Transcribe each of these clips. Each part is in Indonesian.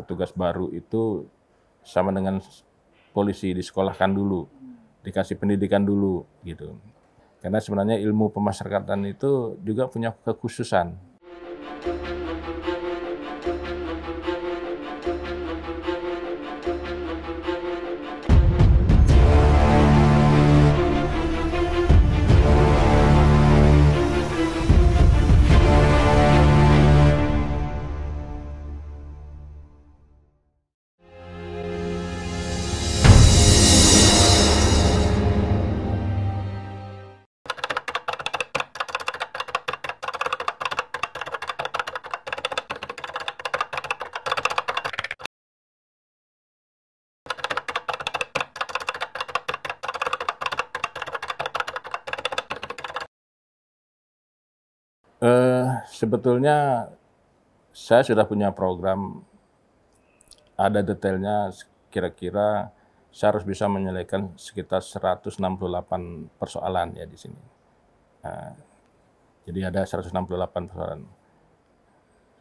petugas baru itu sama dengan polisi, disekolahkan dulu, dikasih pendidikan dulu gitu. Karena sebenarnya ilmu pemasyarakatan itu juga punya kekhususan. Sebetulnya saya sudah punya program, ada detailnya, kira-kira saya harus bisa menyelesaikan sekitar 168 persoalan ya di sini. Jadi ada 168 persoalan.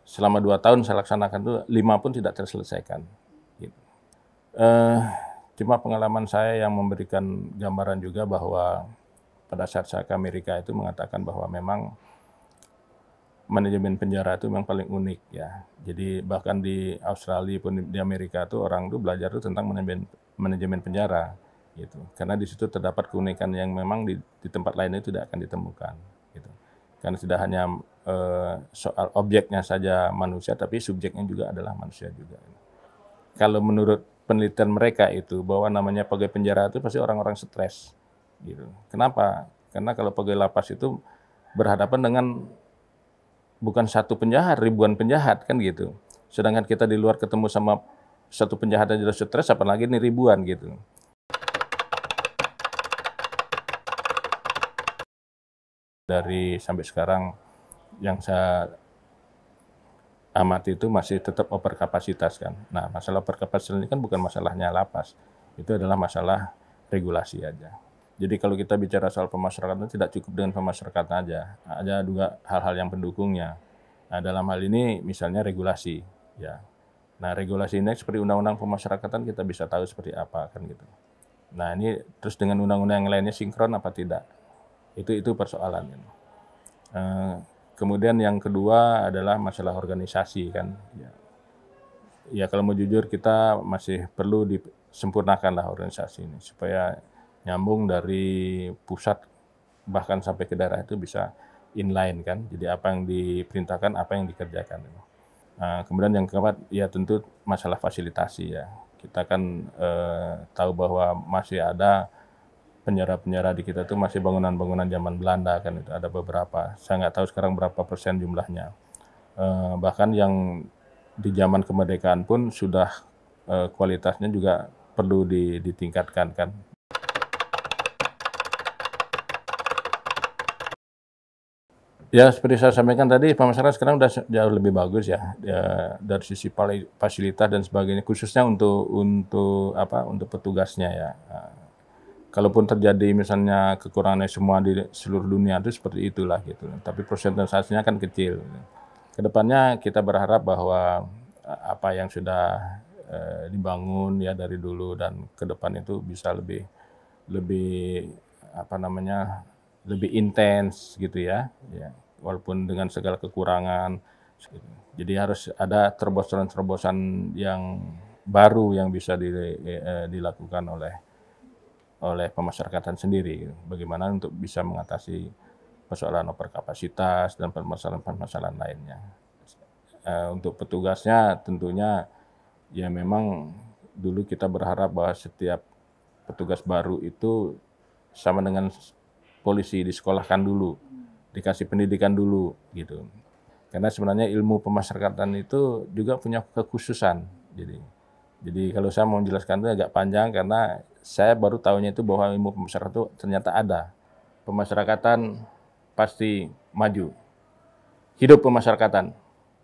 Selama 2 tahun saya laksanakan itu 5 pun tidak terselesaikan. Gitu. Cuma pengalaman saya yang memberikan gambaran juga bahwa pada saat saya ke Amerika itu mengatakan bahwa memang manajemen penjara itu memang paling unik ya. Jadi bahkan di Australia pun di Amerika itu orang itu belajar itu tentang manajemen penjara gitu. Karena di situ terdapat keunikan yang memang di tempat lain itu tidak akan ditemukan gitu. Karena tidak hanya soal objeknya saja manusia, tapi subjeknya juga adalah manusia juga. Kalau menurut penelitian mereka itu bahwa namanya pegawai penjara itu pasti orang-orang stres gitu. Kenapa? Karena kalau pegawai lapas itu berhadapan dengan bukan satu penjahat, ribuan penjahat kan gitu. Sedangkan kita di luar ketemu sama satu penjahat aja sudah stres, apalagi ini ribuan gitu. Dari sampai sekarang yang saya amati itu masih tetap overkapasitas kan. Nah, masalah overkapasitas ini kan bukan masalahnya lapas, itu adalah masalah regulasi aja. Jadi kalau kita bicara soal pemasyarakatan tidak cukup dengan pemasyarakatan aja, ada juga hal-hal yang pendukungnya. Nah, dalam hal ini misalnya regulasi, ya. Nah, regulasi ini seperti undang-undang pemasyarakatan kita bisa tahu seperti apa kan gitu. Nah, ini terus dengan undang-undang yang lainnya sinkron apa tidak? Itu persoalannya. Kemudian yang kedua adalah masalah organisasi kan. Ya kalau mau jujur kita masih perlu disempurnakan lah organisasi ini supaya nyambung dari pusat bahkan sampai ke daerah itu bisa inline kan. Jadi apa yang diperintahkan, apa yang dikerjakan. Nah, kemudian yang keempat ya tentu masalah fasilitasi ya. Kita kan tahu bahwa masih ada penjara-penjara di kita itu masih bangunan-bangunan zaman Belanda kan, itu ada beberapa. Saya nggak tahu sekarang berapa persen jumlahnya. Bahkan yang di zaman kemerdekaan pun sudah kualitasnya juga perlu ditingkatkan kan. Ya seperti saya sampaikan tadi, pemasaran sekarang sudah jauh lebih bagus ya, dari sisi fasilitas dan sebagainya, khususnya untuk petugasnya ya. Kalaupun terjadi misalnya kekurangannya semua di seluruh dunia itu seperti itulah gitu. Tapi persentasenya kan kecil. Kedepannya kita berharap bahwa apa yang sudah dibangun ya dari dulu dan ke depan itu bisa lebih lebih intens gitu ya. Walaupun dengan segala kekurangan. Jadi harus ada terobosan-terobosan yang baru yang bisa dilakukan oleh pemasyarakatan sendiri. Bagaimana untuk bisa mengatasi persoalan overkapasitas dan permasalahan-permasalahan lainnya. Untuk petugasnya tentunya ya memang dulu kita berharap bahwa setiap petugas baru itu sama dengan polisi, disekolahkan dulu, dikasih pendidikan dulu gitu. Karena sebenarnya ilmu pemasyarakatan itu juga punya kekhususan. Jadi kalau saya mau menjelaskan itu agak panjang karena saya baru tahunya itu bahwa ilmu pemasyarakatan itu ternyata ada. Pemasyarakatan pasti maju. Hidup pemasyarakatan.